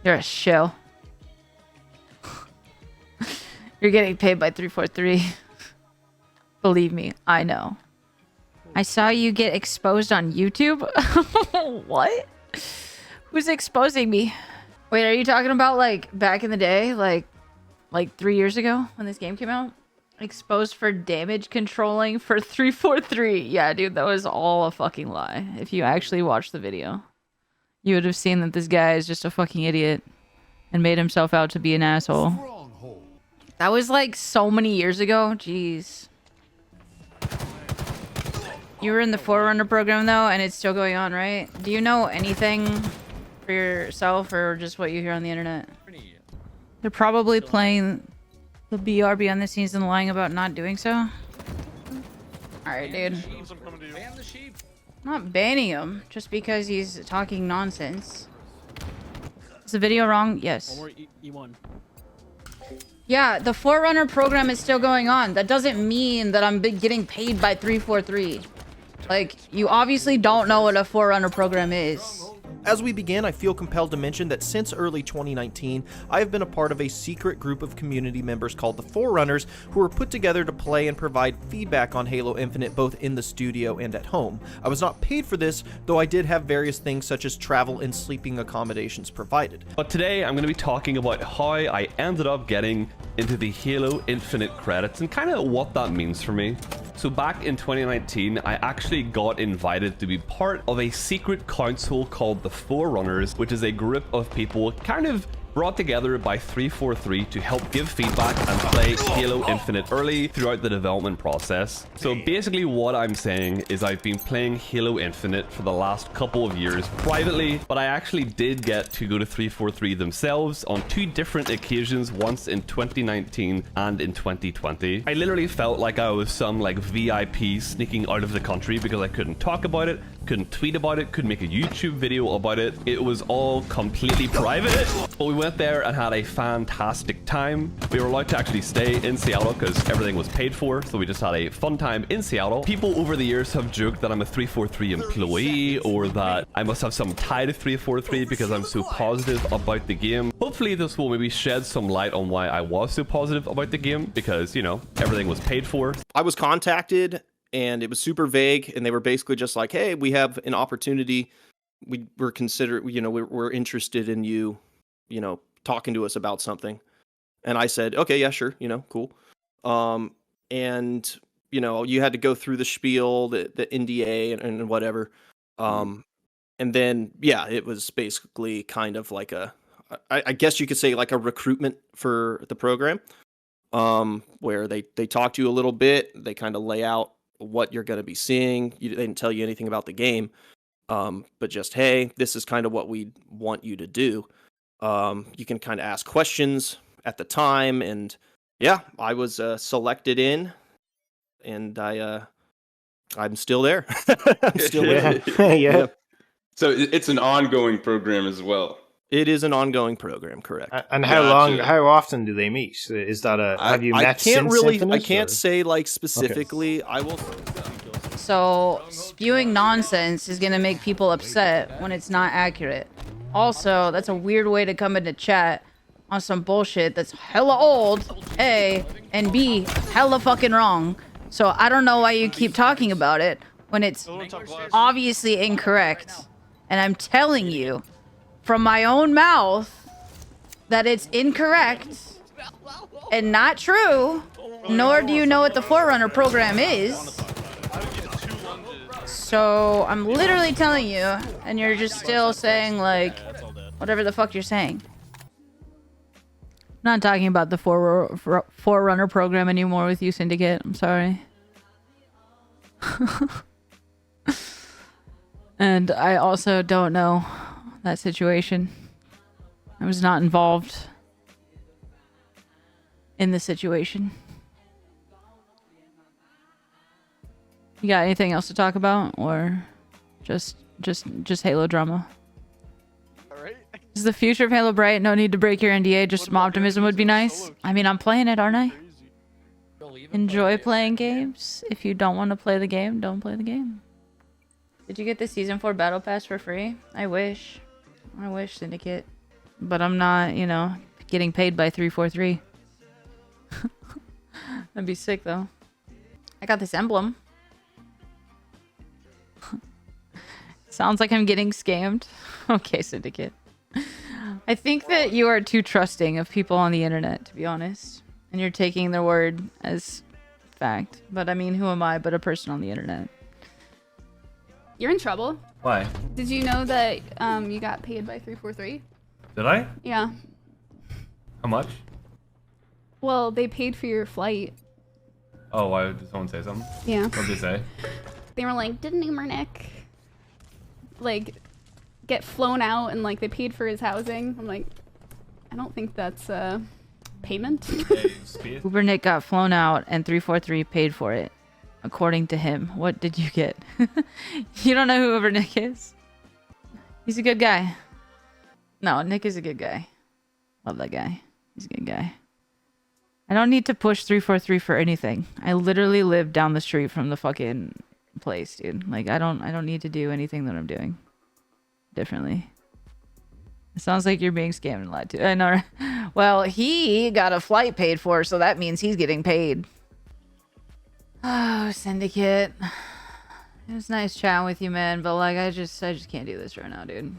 You're a shill. You're getting paid by 343. Believe me, I know. I saw you get exposed on YouTube. What? Who's exposing me? Wait, are you talking about like back in the day, like 3 years ago when this game came out? Exposed for damage controlling for 343. Yeah, dude, that was all a fucking lie. If you actually watched the video, you would have seen that this guy is just a fucking idiot and made himself out to be an asshole. That was like so many years ago. Jeez. You were in the Forerunner program though, and it's still going on, right? Do you know anything for yourself or just what you hear on the internet? They're probably playing the BR behind the scenes and lying about not doing so. Alright, dude. I'm not banning him just because he's talking nonsense. Is the video wrong? Yes. Yeah, the Forerunner program is still going on. That doesn't mean that I'm getting paid by 343. Like, you obviously don't know what a Forerunner program is. As we begin, I feel compelled to mention that since early 2019, I have been a part of a secret group of community members called the Forerunners, who were put together to play and provide feedback on Halo Infinite both in the studio and at home. I was not paid for this, though I did have various things such as travel and sleeping accommodations provided. But today I'm going to be talking about how I ended up getting into the Halo Infinite credits and kind of what that means for me. So back in 2019, I actually got invited to be part of a secret council called the Forerunners, which is a group of people kind of brought together by 343 to help give feedback and play Halo Infinite early throughout the development process. So basically what I'm saying is I've been playing Halo Infinite for the last couple of years privately, but I actually did get to go to 343 themselves on 2 different occasions, once in 2019 and in 2020. I literally felt like I was some like VIP sneaking out of the country because I couldn't talk about it, couldn't tweet about it, couldn't make a YouTube video about it. It was all completely private. But we went there and had a fantastic time. We were allowed to actually stay in Seattle because everything was paid for, so we just had a fun time in Seattle. People over the years have joked that I'm a 343 employee or that I must have some tie to 343 because I'm so positive about the game. Hopefully this will maybe shed some light on why I was so positive about the game, because, you know, everything was paid for. I was contacted and it was super vague, and they were basically just like, hey, we have an opportunity. We're interested in you, talking to us about something. And I said, okay, yeah, sure, cool. And, you had to go through the spiel, the NDA and whatever. And then, yeah, it was basically kind of like I guess you could say like a recruitment for the program, where they talk to you a little bit. They kind of lay out what you're going to be seeing. They didn't tell you anything about the game, but just, hey, this is kind of what we want you to do. You can kind of ask questions at the time, and yeah, I was selected in, and I'm still there. I'm still there. Yeah. So it's an ongoing program as well. It is an ongoing program, correct? And how long? How often do they meet? Is that have you met since Infinite, I can't say like specifically. Okay. I will. So spewing nonsense is gonna make people upset when it's not accurate. Also, that's a weird way to come into chat on some bullshit that's hella old, A, and B, hella fucking wrong. So I don't know why you keep talking about it when it's obviously incorrect. And I'm telling you from my own mouth that it's incorrect and not true, nor do you know what the Forerunner program is. So I'm literally telling you, and you're just still saying like whatever the fuck you're saying. I'm not talking about the Forerunner program anymore with you, Syndicate. I'm sorry. And I also don't know that situation. I was not involved in the situation. You got anything else to talk about, or just Halo drama? Alright. Is the future of Halo bright? No need to break your NDA, just some optimism would be nice. I mean, I'm playing it, aren't I? Enjoy playing games. If you don't want to play the game, don't play the game. Did you get the Season 4 Battle Pass for free? I wish. I wish, Syndicate. but I'm not, you know, getting paid by 343. That'd be sick though. I got this emblem. Sounds like I'm getting scammed. Okay, Syndicate. I think that you are too trusting of people on the internet, to be honest. And you're taking their word as fact. But I mean, who am I but a person on the internet? You're in trouble. Why? Did you know that you got paid by 343? Did I? Yeah. How much? Well, they paid for your flight. Oh, why did someone say something? Yeah. What did they say? They were like, didn't Umernick like get flown out and like they paid for his housing? I'm like, I don't think that's payment. Ubernick got flown out and 343 paid for it. According to him. What did you get? You don't know who Ubernick is? He's a good guy. No, Nick is a good guy. Love that guy. He's a good guy. I don't need to push 343 for anything. I literally live down the street from the fucking place, dude. Like I don't need to do anything that I'm doing differently. It sounds like you're being scammed and lied to. I know. Well, he got a flight paid for, so that means he's getting paid. Oh, Syndicate. It was nice chatting with you, man, but like I just can't do this right now, dude.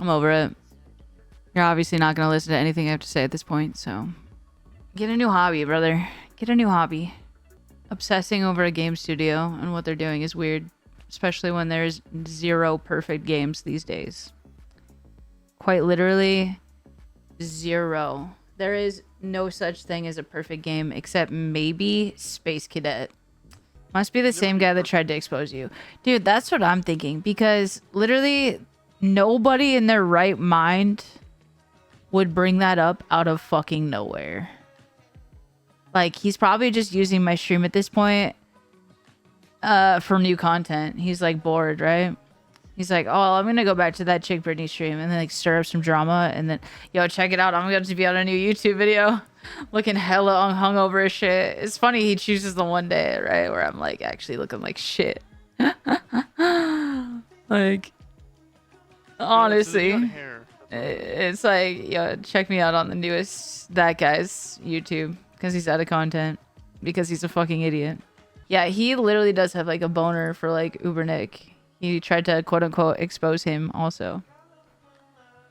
I'm over it. You're obviously not gonna listen to anything I have to say at this point, so get a new hobby, brother. Get a new hobby. Obsessing over a game studio and what they're doing is weird, especially when there's 0 perfect games these days. Quite literally 0. There is no such thing as a perfect game except maybe Space Cadet. Must be the same guy that tried to expose you. Dude, that's what I'm thinking, because literally nobody in their right mind would bring that up out of fucking nowhere. Like, he's probably just using my stream at this point for new content. He's like bored, right? He's like, oh, I'm gonna go back to that chick Brittany stream and then like stir up some drama and then, yo, check it out. I'm going to be on a new YouTube video looking hella hungover as shit. It's funny he chooses the one day, right, where I'm like actually looking like shit. Like, honestly, it's like, yo, check me out on the newest that guy's YouTube because he's out of content because he's a fucking idiot. Yeah, he literally does have like a boner for like Ubernick. He tried to quote unquote expose him also.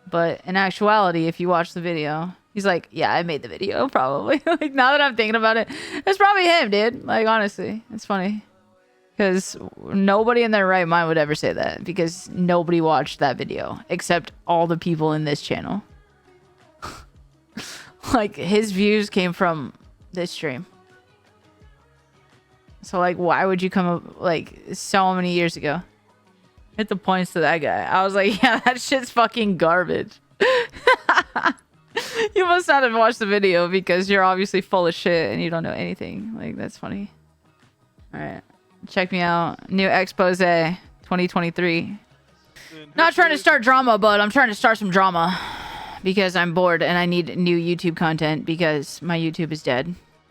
But in actuality, if you watch the video, he's like, yeah, I made the video probably. Like, now that I'm thinking about it, it's probably him, dude. Like, honestly, it's funny. Because nobody in their right mind would ever say that. Because nobody watched that video except all the people in this channel. Like, his views came from this stream. So, like, why would you come up, like, so many years ago? Hit the points to that guy. I was like, yeah, that shit's fucking garbage. You must not have watched the video because you're obviously full of shit and you don't know anything. Like, that's funny. Alright. Check me out. New expose 2023. Not trying to start drama, but I'm trying to start some drama. Because I'm bored and I need new YouTube content because my YouTube is dead.